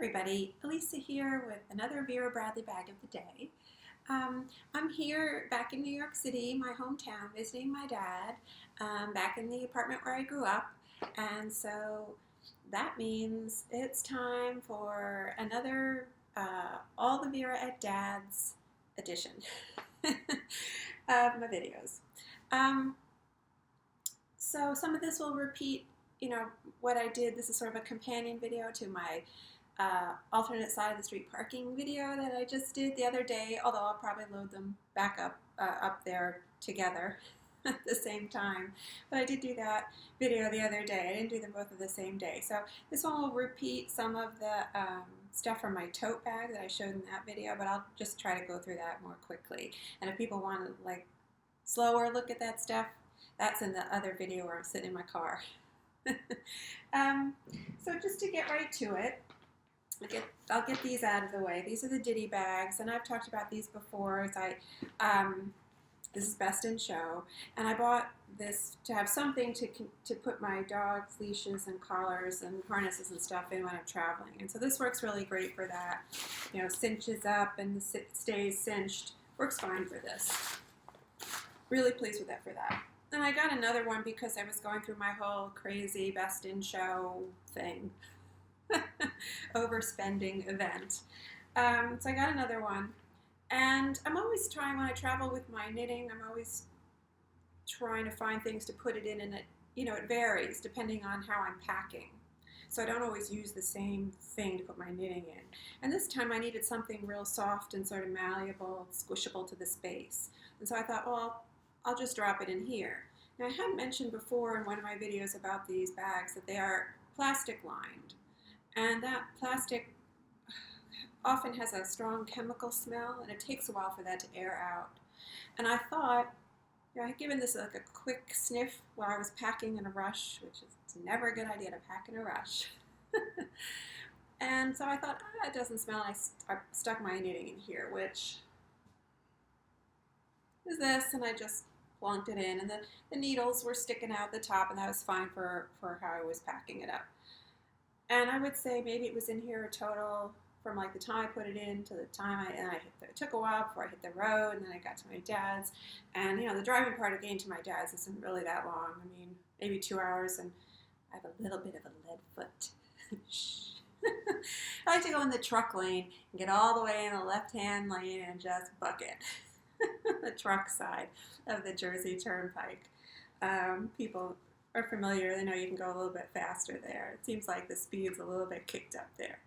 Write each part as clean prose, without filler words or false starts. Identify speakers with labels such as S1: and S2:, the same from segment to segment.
S1: everybody, Elisa here with another Vera Bradley bag of the day. I'm here back in New York City, my hometown, visiting my dad, back in the apartment where I grew up. And so that means it's time for another All the Vera at Dad's edition of my videos. So some of this will repeat, what I did. This is sort of a companion video to my alternate side of the street parking video that I just did the other day, although I'll probably load them back up there together at the same time. But I did do that video the other day. I didn't do them both at the same day. So this one will repeat some of the stuff from my tote bag that I showed in that video, but I'll just try to go through that more quickly. And if people want to slower look at that stuff, that's in the other video where I'm sitting in my car. So just to get right to it, I'll get these out of the way. These are the Ditty bags, and I've talked about these before. This is Best in Show, and I bought this to have something to put my dog's leashes and collars and harnesses and stuff in when I'm traveling. And so this works really great for that. Cinches up and stays cinched. Works fine for this. Really pleased with that for that. And I got another one because I was going through my whole crazy Best in Show thing. Overspending event. So I got another one. And I'm always trying, when I travel with my knitting, I'm always trying to find things to put it in, and it varies depending on how I'm packing. So I don't always use the same thing to put my knitting in. And this time I needed something real soft and sort of malleable, squishable to the space. And so I thought, well, I'll just drop it in here. Now I had mentioned before in one of my videos about these bags that they are plastic lined. And that plastic often has a strong chemical smell, and it takes a while for that to air out. And I thought, I had given this a quick sniff while I was packing in a rush, which is never a good idea to pack in a rush. And so I thought, it doesn't smell. I stuck my knitting in here, which is this, and I just plunked it in, and the needles were sticking out the top, and that was fine for how I was packing it up. And I would say maybe it was in here a total from the time I put it in to the time it took a while before I hit the road, and then I got to my dad's. And the driving part of getting to my dad's isn't really that long. I mean, maybe 2 hours, and I have a little bit of a lead foot. I like to go in the truck lane and get all the way in the left-hand lane and just bucket the truck side of the Jersey Turnpike. People are familiar, they know you can go a little bit faster there. It seems like the speed's a little bit kicked up there.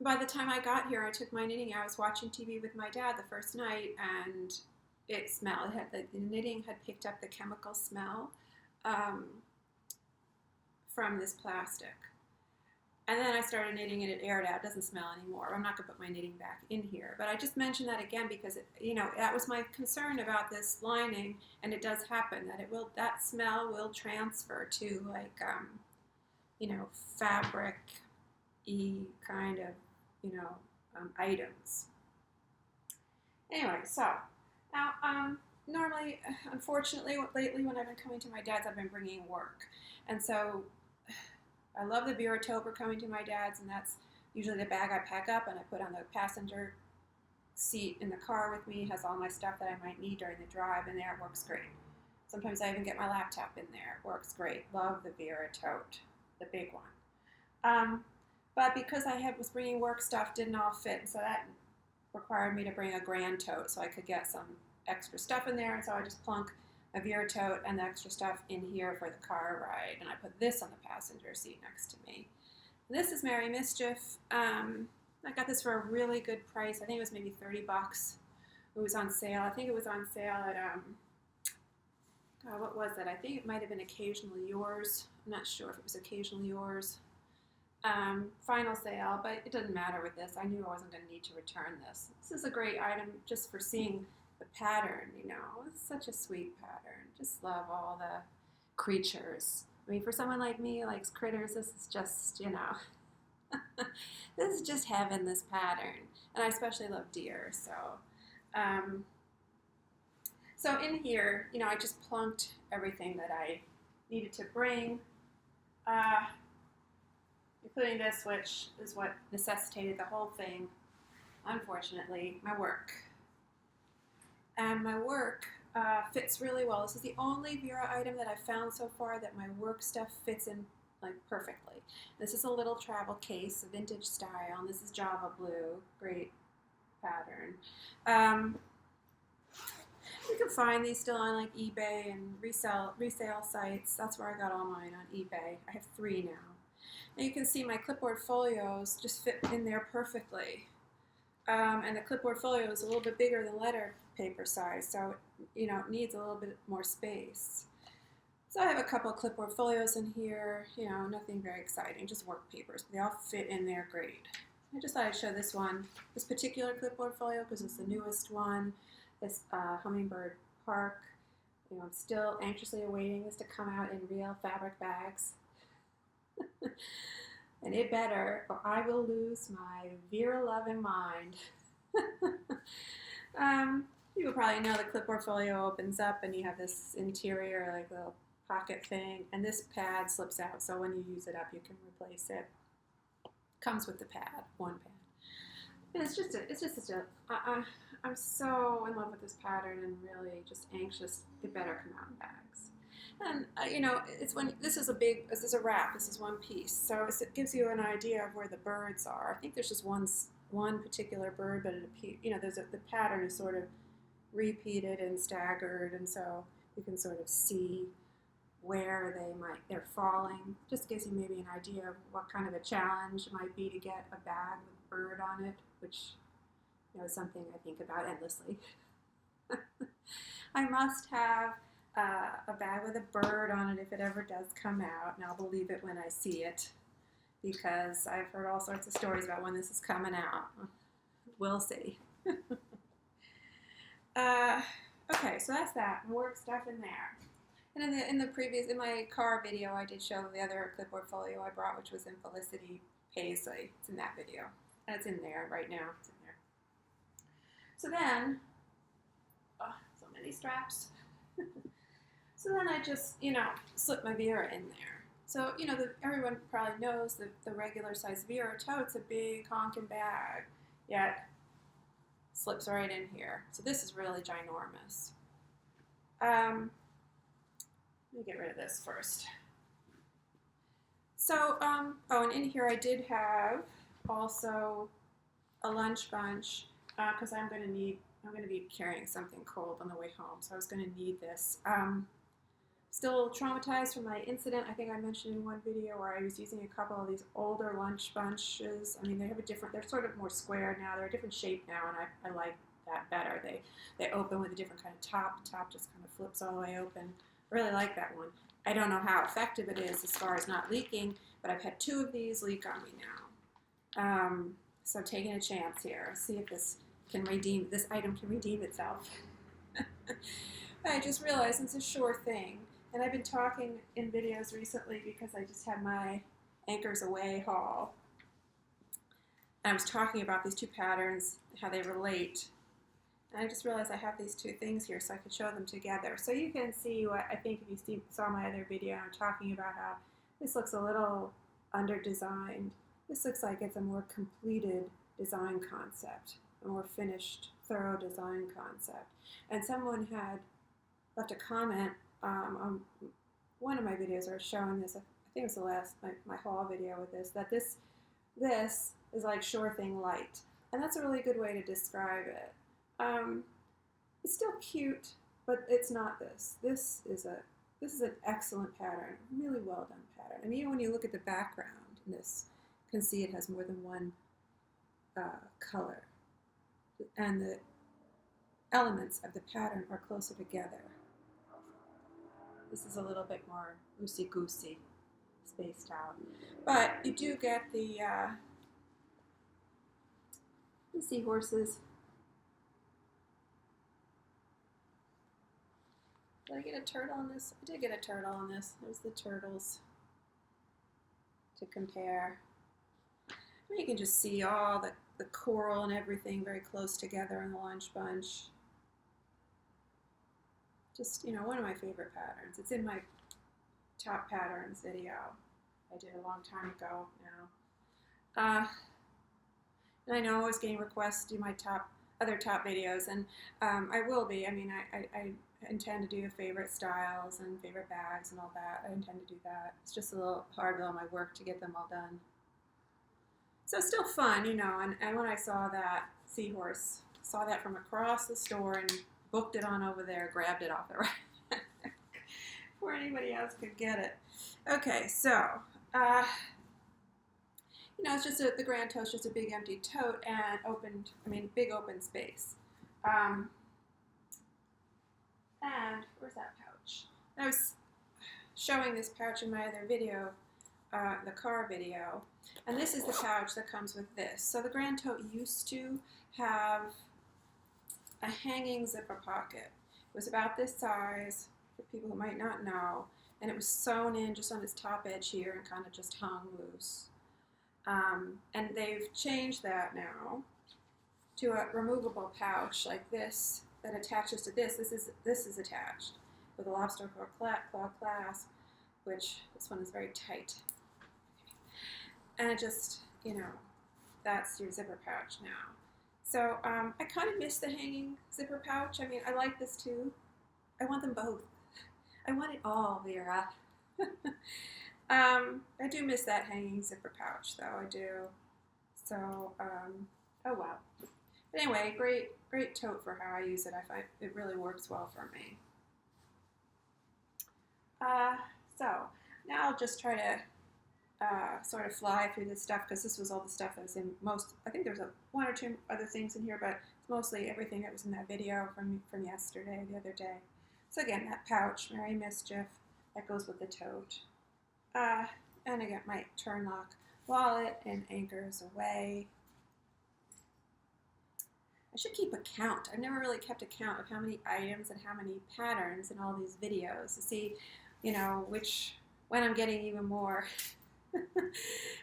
S1: By the time I got here, I took my knitting. I was watching TV with my dad the first night, and it smelled. The knitting had picked up the chemical smell from this plastic. And then I started knitting, and it aired out. It doesn't smell anymore. I'm not going to put my knitting back in here. But I just mentioned that again because, that was my concern about this lining, and it does happen that smell will transfer to fabric-y kind of, items. Anyway, so now normally, unfortunately, lately when I've been coming to my dad's, I've been bringing work, and so I love the Vera Tote coming to my dad's, and that's usually the bag I pack up and I put on the passenger seat in the car with me. It has all my stuff that I might need during the drive, and there it works great. Sometimes I even get my laptop in there. It works great. Love the Vera Tote, the big one. But because I was bringing work stuff, didn't all fit, and so that required me to bring a grand tote so I could get some extra stuff in there, and so I just plunk a Vera Tote and the extra stuff in here for the car ride, and I put this on the passenger seat next to me. This is Mischief. I got this for a really good price. I think it was maybe $30. It was on sale. I think it was on sale at, what was it? I think it might have been Occasionally Yours. I'm not sure if it was Occasionally Yours. Final sale, but it doesn't matter with this. I knew I wasn't going to need to return this. This is a great item just for seeing the pattern, It's such a sweet pattern. Just love all the creatures. I mean, for someone like me who likes critters, this is just, this is just heaven, this pattern. And I especially love deer, so. So in here, I just plunked everything that I needed to bring. including this, which is what necessitated the whole thing, unfortunately, my work. And my work fits really well. This is the only Vera item that I've found so far that my work stuff fits in like perfectly. This is a little travel case, a vintage style, and this is Java blue, great pattern. You can find these still on like eBay and resale sites. That's where I got all mine, on eBay. I have 3 now. And you can see my clipboard folios just fit in there perfectly. And the clipboard folio is a little bit bigger than letter paper size, so it needs a little bit more space. So I have a couple of clipboard folios in here, nothing very exciting, just work papers. They all fit in there great. I just thought I'd show this particular clipboard folio because it's the newest one. This Hummingbird Park. I'm still anxiously awaiting this to come out in real fabric bags. And it better, or I will lose my Vera loving mind. You probably know the clipboard folio opens up and you have this interior like little pocket thing, and this pad slips out, so when you use it up you can replace it. Comes with the pad, one pad. And it's just I'm so in love with this pattern and really just anxious it better come out in bags. And it's this is a wrap. This is one piece, so it gives you an idea of where the birds are. I think there's just one particular bird, but the pattern is sort of repeated and staggered, and so you can sort of see where they're falling. Just gives you maybe an idea of what kind of a challenge it might be to get a bag with a bird on it, which is something I think about endlessly. I must have a bag with a bird on it if it ever does come out, and I'll believe it when I see it, because I've heard all sorts of stories about when this is coming out. We'll see. Okay, so that's that. Work stuff in there. And in my car video, I did show the other clipboard folio I brought, which was in Felicity Paisley. It's in that video. And it's in there right now. It's in there. So then, so many straps. So then I just, slip my Vera in there. So, everyone probably knows that the regular size Vera tote's a big honking bag, yet slips right in here. So this is really ginormous. Let me get rid of this first. So, and in here I did have also a lunch bunch because I'm going to be carrying something cold on the way home, so I was going to need this. Still traumatized from my incident. I think I mentioned in one video where I was using a couple of these older lunch bunches. I mean, they're sort of more square now. They're a different shape now, and I like that better. They open with a different kind of top. The top just kind of flips all the way open. I really like that one. I don't know how effective it is as far as not leaking, but I've had 2 of these leak on me now. So taking a chance here. See if this item can redeem itself. I just realized it's a sure thing. And I've been talking in videos recently because I just had my Anchors Aweigh haul. And I was talking about these 2 patterns, how they relate. And I just realized I have these 2 things here so I could show them together. So you can see what, I think if you saw my other video, I'm talking about how this looks a little under-designed. This looks like it's a more completed design concept, a more finished, thorough design concept. And someone had left a comment on one of my videos, or showing this, I think it was the last, my haul video with this, that this is like Sure Thing Light. And that's a really good way to describe it. It's still cute, but it's not this. This is an excellent pattern, really well done pattern. I mean, even when you look at the background in this, you can see it has more than one color. And the elements of the pattern are closer together. This is a little bit more loosey-goosey, spaced out. But you do get the seahorses. Did I get a turtle on this? I did get a turtle on this. There's the turtles to compare. You can just see all the coral and everything very close together in the lunch bunch. Just, one of my favorite patterns. It's in my top patterns video I did a long time ago now. And I know I was getting requests to do my other top videos, and I will be. I mean, I intend to do favorite styles and favorite bags and all that. I intend to do that. It's just a little hard with all my work to get them all done. So it's still fun, you know, and when I saw that seahorse, saw that from across the store and booked it on over there, grabbed it off the rack before anybody else could get it. Okay, so, you know, it's just the Grand Tote's just a big empty tote and big open space. And where's that pouch? I was showing this pouch in my other video, the car video, and this is the pouch that comes with this. So the Grand Tote used to have a hanging zipper pocket. It was about this size, for people who might not know, and it was sewn in just on its top edge here and kind of just hung loose. And they've changed that now to a removable pouch like this that attaches to this. This is attached with a lobster claw clasp, which this one is very tight. And it just, you know, that's your zipper pouch now. So I kind of miss the hanging zipper pouch. I mean, I like this too. I want them both. I want it all, Vera. I do miss that hanging zipper pouch, though. I do. So, oh well. But anyway, great tote for how I use it. I find it really works well for me. So now I'll just try to sort of fly through this stuff, because this was all the stuff that was in most. I think there's one or two other things in here, but it's mostly everything that was in that video from yesterday, the other day. So again, that pouch, Merry Mischief, that goes with the tote. And I got my turn lock wallet and Anchors Aweigh. I should keep a count. I've never really kept a count of how many items and how many patterns in all these videos to see, you know, when I'm getting even more,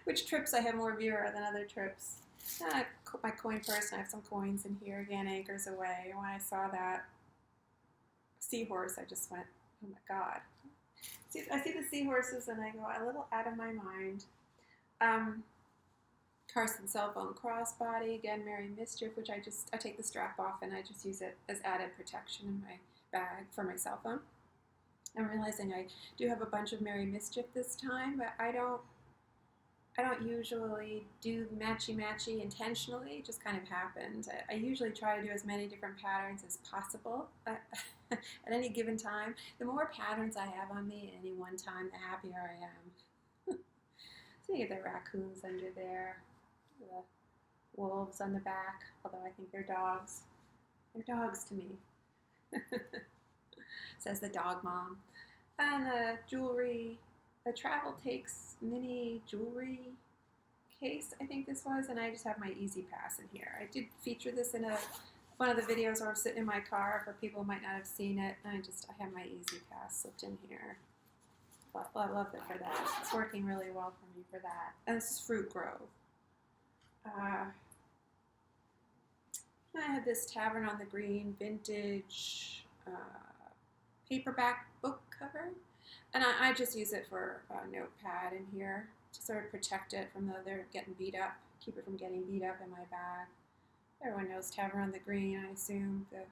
S1: which trips I have more Vera than other trips. My coin purse, and I have some coins in here. Again, Anchors Aweigh. And when I saw that seahorse, I just went, oh my God. I see the seahorses and I go a little out of my mind. Carson cell phone crossbody, again, Merry Mischief, which I take the strap off and I just use it as added protection in my bag for my cell phone. I'm realizing I do have a bunch of Merry Mischief this time, but I don't usually do matchy-matchy intentionally. It just kind of happens. I usually try to do as many different patterns as possible at any given time. The more patterns I have on me at any one time, the happier I am. So you get the raccoons under there, the wolves on the back, although I think they're dogs. They're dogs to me, says the dog mom. And the jewelry, the Travel Takes mini jewelry case, I think this was, and I just have my Easy Pass in here. I did feature this in one of the videos where I'm sitting in my car for people who might not have seen it, and I have my Easy Pass slipped in here. But I love it for that. It's working really well for me for that. And this is Fruit Grove. I have this Tavern on the Green vintage paperback book cover. And I just use it for a notepad in here to sort of protect it from getting beat up, keep it from getting beat up in my bag. Everyone knows Tavern on the Green, I assume, the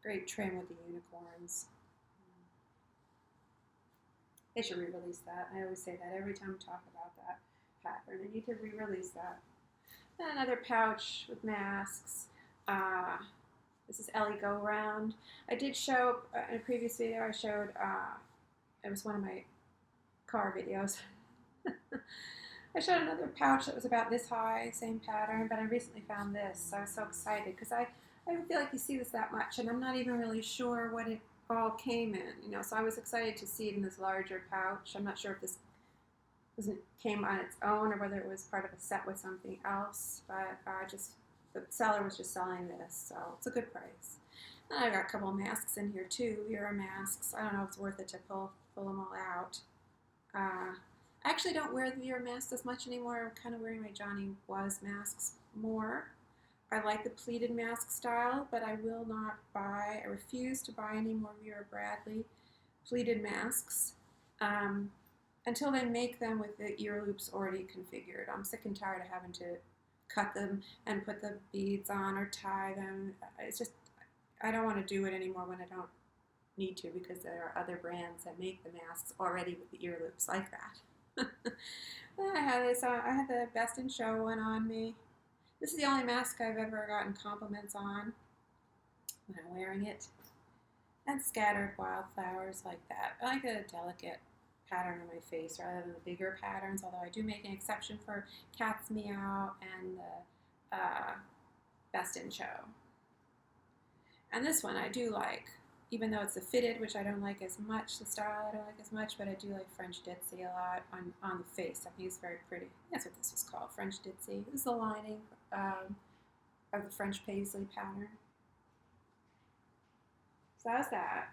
S1: great trim with the unicorns. They should re-release that. I always say that every time I talk about that pattern. They need to re-release that. And another pouch with masks. This is Ellie Go Round. I did show, in a previous video, I showed, it was one of my car videos. I showed another pouch that was about this high, same pattern, but I recently found this, so I was so excited, because I don't feel like you see this that much, and I'm not even really sure what it all came in, you know, so I was excited to see it in this larger pouch. I'm not sure if this came on its own or whether it was part of a set with something else, but the seller was just selling this, so it's a good price. And I got a couple of masks in here too, Vera masks. I don't know if it's worth it to pull them all out. I actually don't wear the Vera masks as much anymore. I'm kind of wearing my Johnny Was masks more. I like the pleated mask style, but I will not buy, I refuse to buy any more Vera Bradley pleated masks. until they make them with the ear loops already configured. I'm sick and tired of having to cut them and put the beads on or tie them. It's just, I don't want to do it anymore when I don't need to, because there are other brands that make the masks already with the ear loops like that. I had this. I had the Best in Show one on me. This is the only mask I've ever gotten compliments on when I'm wearing it. And scattered wildflowers like that. I like a delicate pattern on my face rather than the bigger patterns, although I do make an exception for Cat's Meow and the Best in Show. And this one I do like, even though it's a fitted, which I don't like as much, the style I don't like as much, but I do like French Ditzy a lot on the face. I think it's very pretty. That's what this was called, French Ditzy. This is the lining of the French Paisley pattern. So that's that.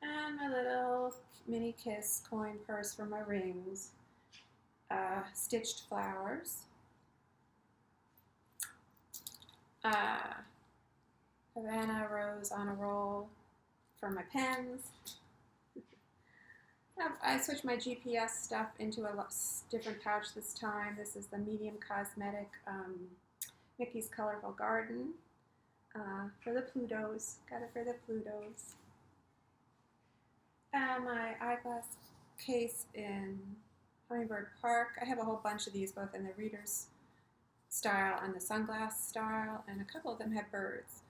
S1: And my little mini kiss coin purse for my rings. Stitched flowers. Havana Rose on a roll for my pens. I switched my GPS stuff into a different pouch this time. This is the Medium Cosmetic Mickey's Colorful Garden for the Plutos. Got it for the Plutos. My eyeglass case in Hummingbird Park. I have a whole bunch of these, both in the reader's style and the sunglass style, and a couple of them have birds.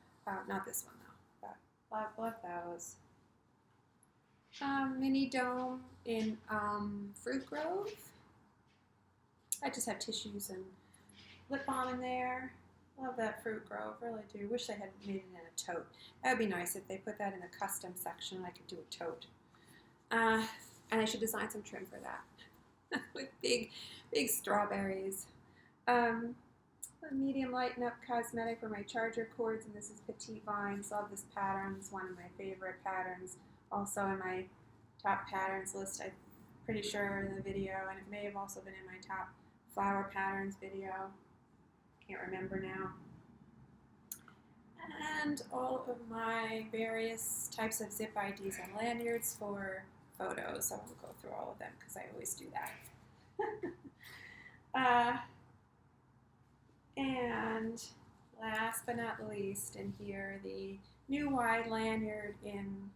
S1: Not this one though, but love those. Mini dome in Fruit Grove. I just have tissues and lip balm in there. Love that Fruit Grove, really do. Wish they had made it in a tote. That would be nice if they put that in the custom section and I could do a tote. And I should design some trim for that with big strawberries. A medium lighten up cosmetic for my charger cords, and this is Petite Vines. Love this pattern. It's one of my favorite patterns. Also in my top patterns list, I'm pretty sure in the video, and it may have also been in my top flower patterns video. Can't remember now. And all of my various types of zip IDs and lanyards for photos. I won't go through all of them because I always do that. And last but not least, in here, the new wide lanyard in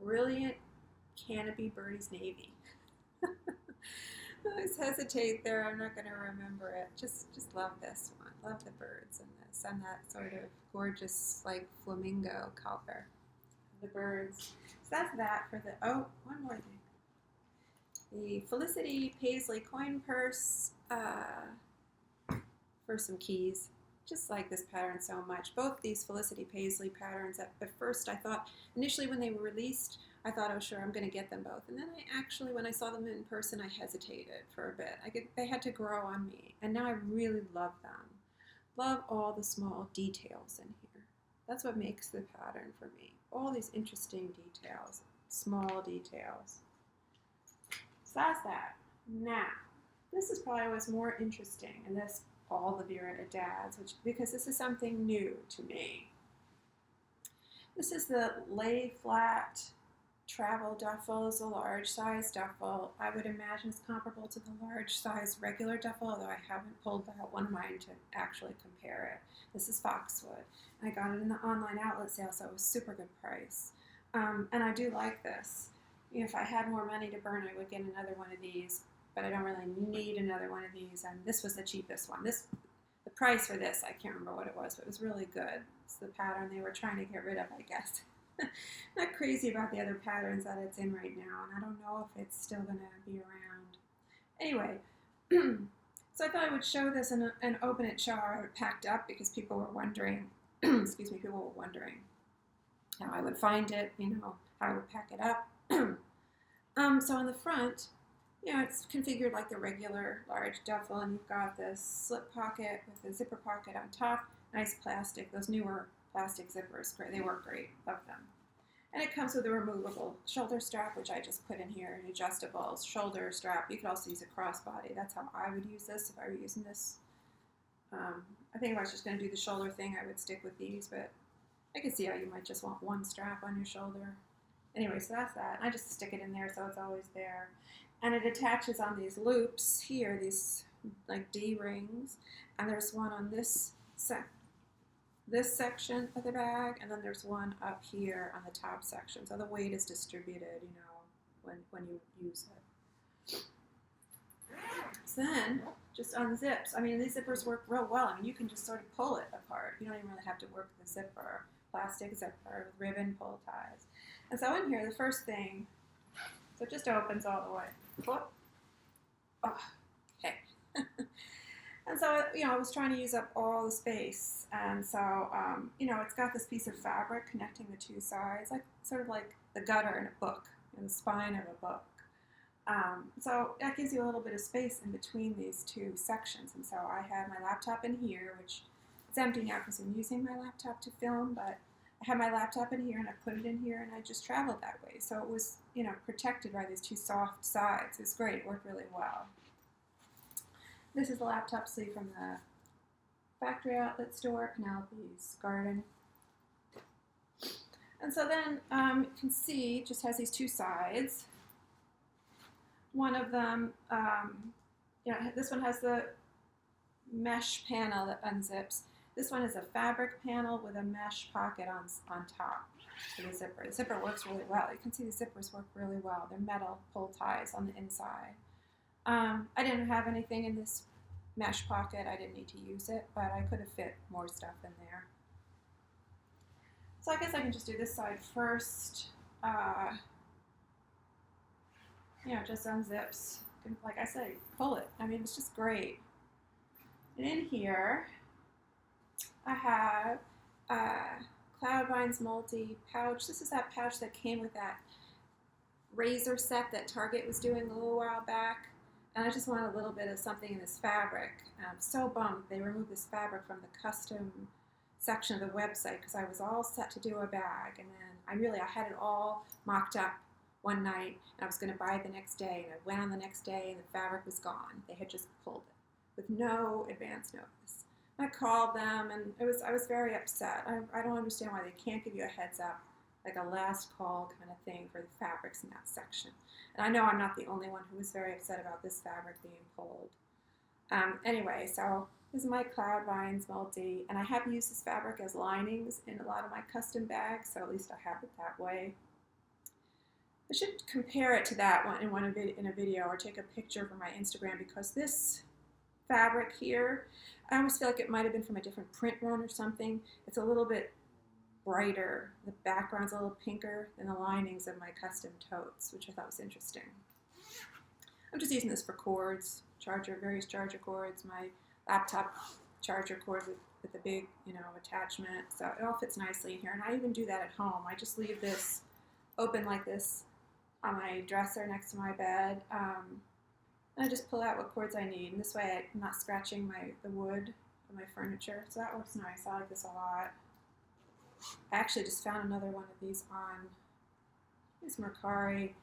S1: Brilliant Canopy Birdie's Navy. I always hesitate there. I'm not going to remember it. Just love this one. Love the birds and this and that sort of gorgeous, like, flamingo color. The birds. So that's that for the, oh, one more thing. The Felicity Paisley coin purse for some keys. Just like this pattern so much. Both these Felicity Paisley patterns, at first I thought, initially when they were released, I thought, oh sure, I'm going to get them both. And then I actually, when I saw them in person, I hesitated for a bit. They had to grow on me. And now I really love them. Love all the small details in here. That's what makes the pattern for me. All these interesting details, small details. So that's that. Now, this is probably what's more interesting, and this all the Vera Dads, because this is something new to me. This is the Lay-Flat Travel Duffel. It's a large size duffel. I would imagine it's comparable to the large size regular duffel, although I haven't pulled out one of mine to actually compare it. This is Foxwood. I got it in the online outlet sale, so it was super good price. And I do like this. You know, if I had more money to burn, I would get another one of these, but I don't really need another one of these, and this was the cheapest one. The price for this, I can't remember what it was, but it was really good. It's the pattern they were trying to get rid of, I guess. Not crazy about the other patterns that it's in right now, and I don't know if it's still going to be around. Anyway, so I thought I would show this and open it, show how it packed up, because people were wondering, excuse me, people were wondering how I would find it, you know, how I would pack it up. So on the front, you know, it's configured like the regular large duffel, and you've got this slip pocket with a zipper pocket on top. Nice plastic. Those newer plastic zippers, great. They work great. Love them. And it comes with a removable shoulder strap, which I just put in here, an adjustable shoulder strap. You could also use a crossbody. That's how I would use this if I were using this. I think if I was just going to do the shoulder thing, I would stick with these, but I could see how you might just want one strap on your shoulder Anyway, so that's that. I just stick it in there so it's always there. And it attaches on these loops here, these like D rings. And there's one on this section of the bag, and then there's one up here on the top section. So the weight is distributed, you know, when you use it. So then, just unzips. I mean, these zippers work real well. I mean, you can just sort of pull it apart. You don't even really have to work the zipper. Plastic zipper with ribbon pull ties. And so in here, the first thing, so it just opens all the way. Whoop. Oh, okay. And so, you know, I was trying to use up all the space. And so, you know, it's got this piece of fabric connecting the two sides, like sort of like the gutter in a book, in the spine of a book. So that gives you a little bit of space in between these two sections. And so I have my laptop in here, which it's empty now because I'm using my laptop to film, but I had my laptop in here and I put it in here and I just traveled that way. So it was, you know, protected by these two soft sides. It was great. It worked really well. This is the laptop sleeve from the factory outlet store, Penelope's Garden. And so then you can see it just has these two sides. One of them, you know, this one has the mesh panel that unzips. This one is a fabric panel with a mesh pocket on top for the zipper. The zipper works really well. You can see the zippers work really well. They're metal pull ties on the inside. I didn't have anything in this mesh pocket. I didn't need to use it, but I could have fit more stuff in there. So I guess I can just do this side first. You know, just unzips. Like I said, pull it. I mean, it's just great. And in here, I have Cloudvine's multi pouch. This is that pouch that came with that razor set that Target was doing a little while back. And I just wanted a little bit of something in this fabric. I'm so bummed they removed this fabric from the custom section of the website because I was all set to do a bag. And then I had it all mocked up one night and I was going to buy it the next day. And I went on the next day and the fabric was gone. They had just pulled it with no advance notice. I called them and I was very upset. I don't understand why they can't give you a heads up, like a last call kind of thing for the fabrics in that section. And I know I'm not the only one who was very upset about this fabric being pulled. Anyway, so this is my Cloudvine's multi, and I have used this fabric as linings in a lot of my custom bags, so at least I have it that way. I should compare it to that one in a video or take a picture for my Instagram because this fabric here, I almost feel like it might have been from a different print run or something. It's a little bit brighter. The background's a little pinker than the linings of my custom totes, which I thought was interesting. I'm just using this for cords, various charger cords, my laptop charger cord with the big, you know, attachment. So it all fits nicely in here. And I even do that at home. I just leave this open like this on my dresser next to my bed. And I just pull out what cords I need. And this way I'm not scratching the wood of my furniture. So that works nice. I like this a lot. I actually just found another one of these on Mercari.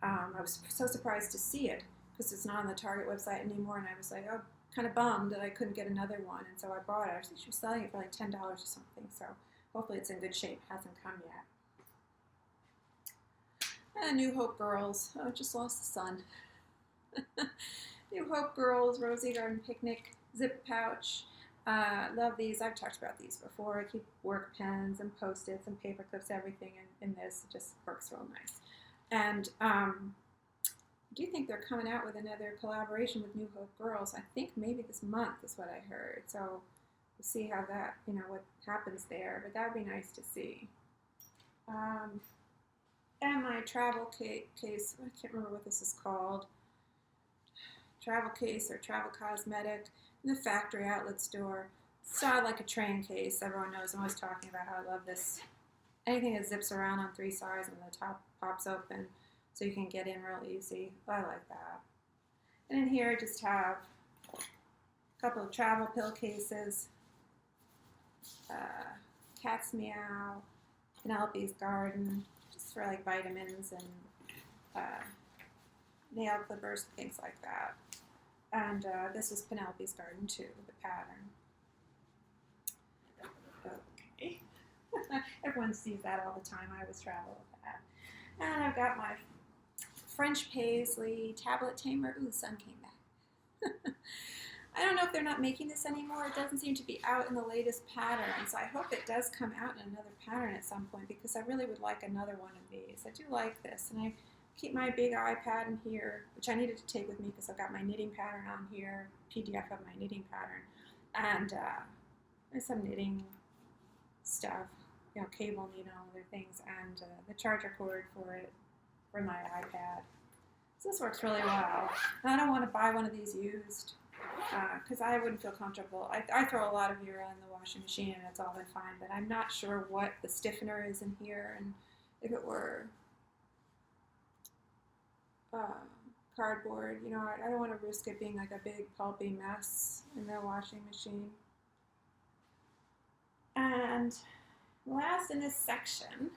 S1: I was so surprised to see it because it's not on the Target website anymore. And I was like, oh, kind of bummed that I couldn't get another one. And so I bought it. I think she was selling it for like $10 or something. So hopefully it's in good shape. It hasn't come yet. And New Hope Girls. Oh, I just lost the sun. New Hope Girls Rosy Garden Picnic zip pouch. Love these. I've talked about these before. I keep work pens and Post-its and paper clips, everything in this. It just works real nice. And I do think they're coming out with another collaboration with New Hope Girls. I think maybe this month is what I heard. So we'll see how that, you know, what happens there. But that would be nice to see. And my travel case, I can't remember what this is called. Travel case or travel cosmetic in the factory outlet store. It's styled like a train case. Everyone knows I'm always talking about how I love this. Anything that zips around on three sides and the top pops open so you can get in real easy. I like that. And in here I just have a couple of travel pill cases. Cat's Meow, Penelope's Garden, just for like vitamins and nail clippers, things like that. And this was Penelope's Garden too, the pattern. Okay. Everyone sees that all the time. I always travel with that. And I've got my French paisley tablet tamer. Ooh, the sun came back. I don't know if they're not making this anymore. It doesn't seem to be out in the latest pattern, so I hope it does come out in another pattern at some point, because I really would like another one of these. I do like this, and I keep my big iPad in here, which I needed to take with me because I've got my knitting pattern on here, PDF of my knitting pattern, and there's some knitting stuff, you know, cable needle and other things, and the charger cord for it for my iPad. So this works really well. And I don't want to buy one of these used, because I wouldn't feel comfortable. I throw a lot of Vera in the washing machine and it's all been fine, but I'm not sure what the stiffener is in here, and if it were cardboard, you know, I don't want to risk it being like a big pulpy mess in the washing machine. And last in this section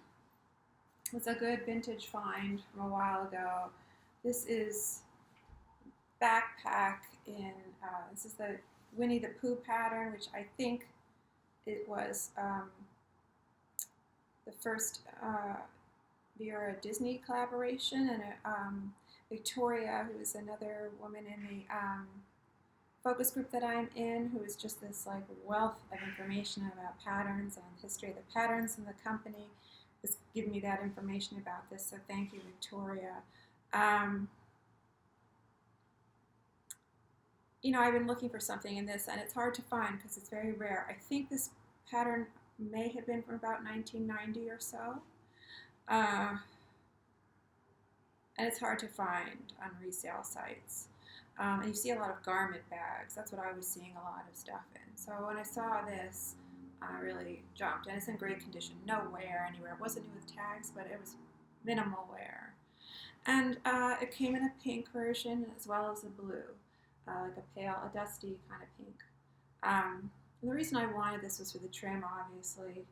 S1: was a good vintage find from a while ago. This is backpack in, this is the Winnie the Pooh pattern, which I think it was the first Vera Disney collaboration, and Victoria, who is another woman in the focus group that I'm in, who is just this like wealth of information about patterns and history of the patterns in the company, has given me that information about this, so thank you, Victoria. You know, I've been looking for something in this, and it's hard to find because it's very rare. I think this pattern may have been from about 1990 or so. And it's hard to find on resale sites. And you see a lot of garment bags. That's what I was seeing a lot of stuff in. So when I saw this, I really jumped. And it's in great condition. No wear anywhere. It wasn't new with tags, but it was minimal wear. And it came in a pink version as well as a blue. Like a pale, a dusty kind of pink. And the reason I wanted this was for the trim, obviously.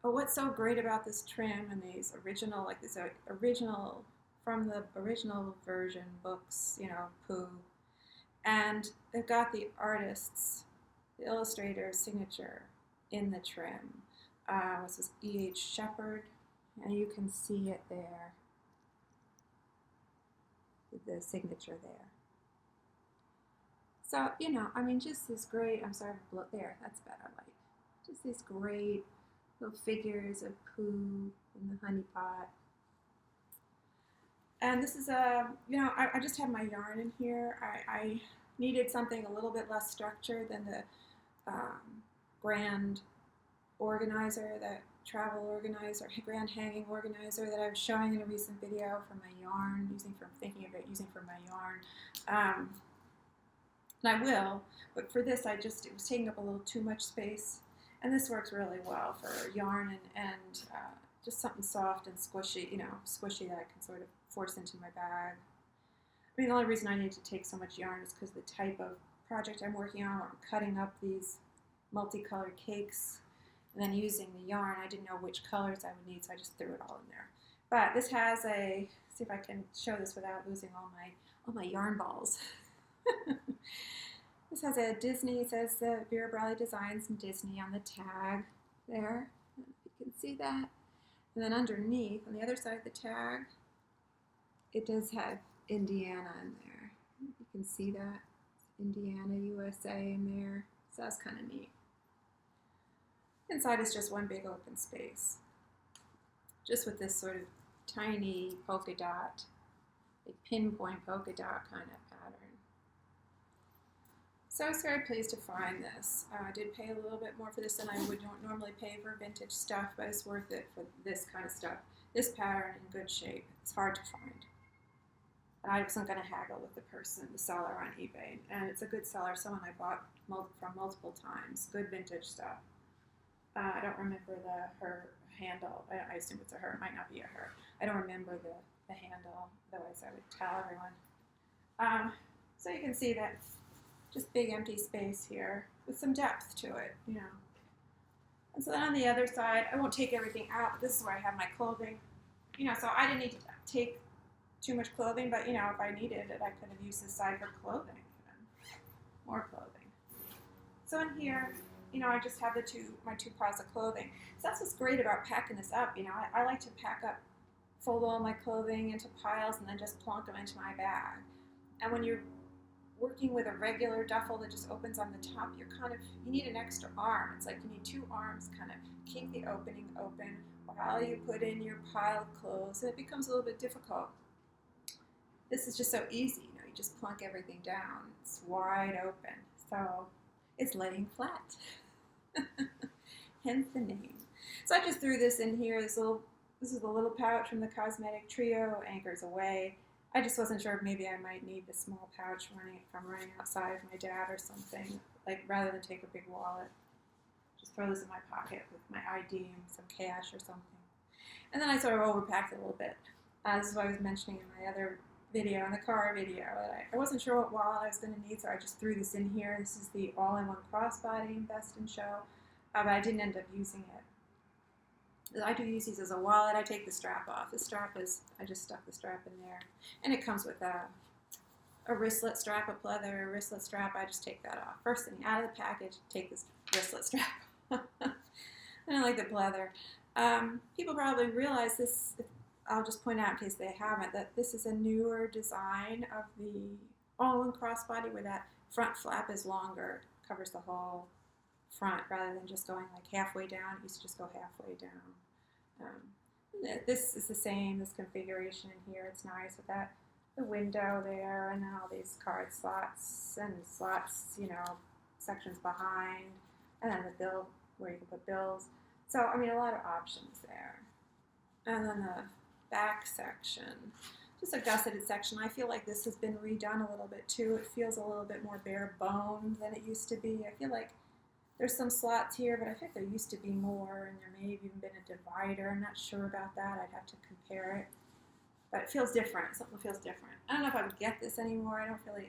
S1: But what's so great about this trim and these original, like this original, from the original version books, you know, Pooh, and they've got the artist's, the illustrator's signature in the trim. This is E.H. Shepard, and you can see it there, the signature there. So, you know, I mean, just this great, I'm sorry, there, that's better light. Just these great little figures of Pooh in the honey pot. And this is you know, I just have my yarn in here. I needed something a little bit less structured than the grand organizer, that travel organizer, grand hanging organizer that I was showing in a recent video for my yarn, using for my yarn. And I will, but for this, it was taking up a little too much space. And this works really well for yarn and just something soft and squishy, you know, squishy that I can sort of force into my bag. I mean, the only reason I need to take so much yarn is because the type of project I'm working on, where I'm cutting up these multicolored cakes and then using the yarn. I didn't know which colors I would need, so I just threw it all in there. But this has a, see if I can show this without losing all my yarn balls. This has a Disney, it says Vera Bradley Designs and Disney on the tag there. You can see that. And then underneath, on the other side of the tag, it does have Indiana in there. You can see that. Indiana, USA in there. So that's kind of neat. Inside is just one big open space. Just with this sort of tiny polka dot, like pinpoint polka dot kind of pattern. So I was very pleased to find this. I did pay a little bit more for this than I would normally pay for vintage stuff, but it's worth it for this kind of stuff. This pattern in good shape. It's hard to find. And I wasn't going to haggle with the person, the seller on eBay. And it's a good seller, someone I bought from multiple times. Good vintage stuff. I don't remember her handle. I assume it's a her. It might not be a her. I don't remember the handle, otherwise I would tell everyone. So you can see that just big empty space here with some depth to it, you know. And so then on the other side, I won't take everything out, but this is where I have my clothing. You know, so I didn't need to take too much clothing, but you know, if I needed it, I could have used this side for clothing, even. More clothing. So in here, you know, I just have my two piles of clothing. So that's what's great about packing this up, you know. I like to pack up fold all my clothing into piles and then just plonk them into my bag. And when you're working with a regular duffel that just opens on the top, you need an extra arm. It's like you need two arms kind of keep the opening open while you put in your pile of clothes, and it becomes a little bit difficult. This is just so easy, you just plunk everything down. It's wide open, so it's laying flat. Hence the name. So I just threw this in here. This is the little pouch from the Cosmetic Trio, Anchors Aweigh. I just wasn't sure if maybe I might need the small pouch if I'm running outside with my dad or something, like rather than take a big wallet. Just throw this in my pocket with my ID and some cash or something. And then I sort of overpacked it a little bit. This is what I was mentioning in my other video, in the car video. I wasn't sure what wallet I was going to need, so I just threw this in here. This is the all-in-one crossbody Best in Show, but I didn't end up using it. I do use these as a wallet. I take the strap off. I just stuff the strap in there. And it comes with a wristlet strap, a pleather wristlet strap. I just take that off. First thing out of the package, take this wristlet strap. I don't like the pleather. People probably realize this, I'll just point out in case they haven't, that this is a newer design of the all-in crossbody where that front flap is longer, covers the whole front rather than just going like halfway down. It used to just go halfway down. This is the same, this configuration in here. It's nice with that, the window there, and then all these card slots and slots, sections behind, and then the bill where you can put bills. So, I mean, a lot of options there. And then the back section, just a gusseted section. I feel like this has been redone a little bit too. It feels a little bit more bare boned than it used to be. I feel like there's some slots here, but I think there used to be more, and there may have even been a divider. I'm not sure about that. I'd have to compare it. But it feels different. Something feels different. I don't know if I would get this anymore.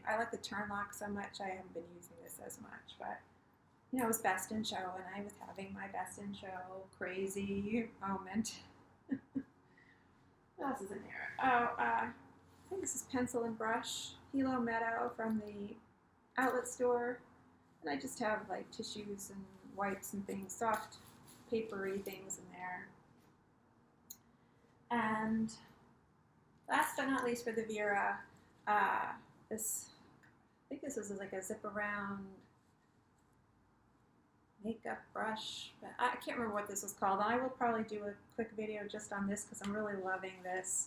S1: I like the turn lock so much. I haven't been using this as much, but it was Best in Show, and I was having my Best in Show crazy moment. What else is in here? I think this is pencil and brush, Hilo Meadow from the outlet store. And I just have like tissues and wipes and things, soft, papery things in there. And last but not least for the Vera, I think this is like a zip around makeup brush, but I can't remember what this was called. And I will probably do a quick video just on this because I'm really loving this.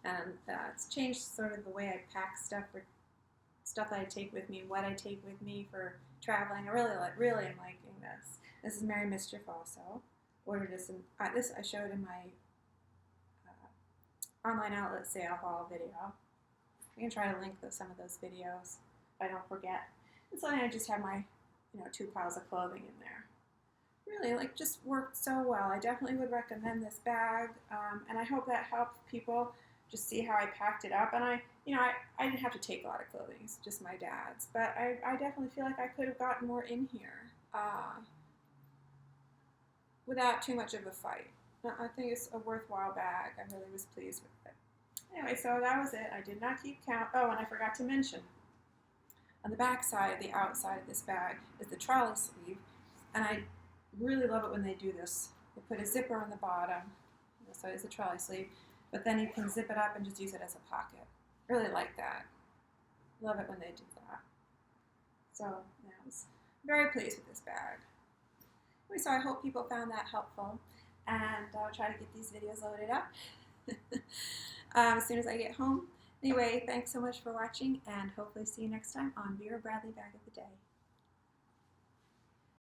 S1: And it's changed sort of the way I pack stuff for stuff that I take with me, what I take with me for traveling. I really am liking this. This is Mary Mischief also. Ordered this, this I showed in my online outlet sale haul video. I can try to link some of those videos if I don't forget. And so then I just have my, 2 piles of clothing in there. Really, just worked so well. I definitely would recommend this bag, and I hope that helps people just see how I packed it up. And I didn't have to take a lot of clothing, it's just my dad's, but I definitely feel like I could have gotten more in here without too much of a fight. I think it's a worthwhile bag. I really was pleased with it. Anyway, so that was it. I did not keep count. Oh, and I forgot to mention, on the back side, the outside of this bag, is the trolley sleeve, and I really love it when they do this. They put a zipper on the bottom, so it's a trolley sleeve, but then you can zip it up and just use it as a pocket. Really like that. Love it when they do that. So, I was very pleased with this bag. Anyway, so I hope people found that helpful, and I'll try to get these videos loaded up as soon as I get home. Anyway, thanks so much for watching, and hopefully see you next time on Vera Bradley Bag of the Day.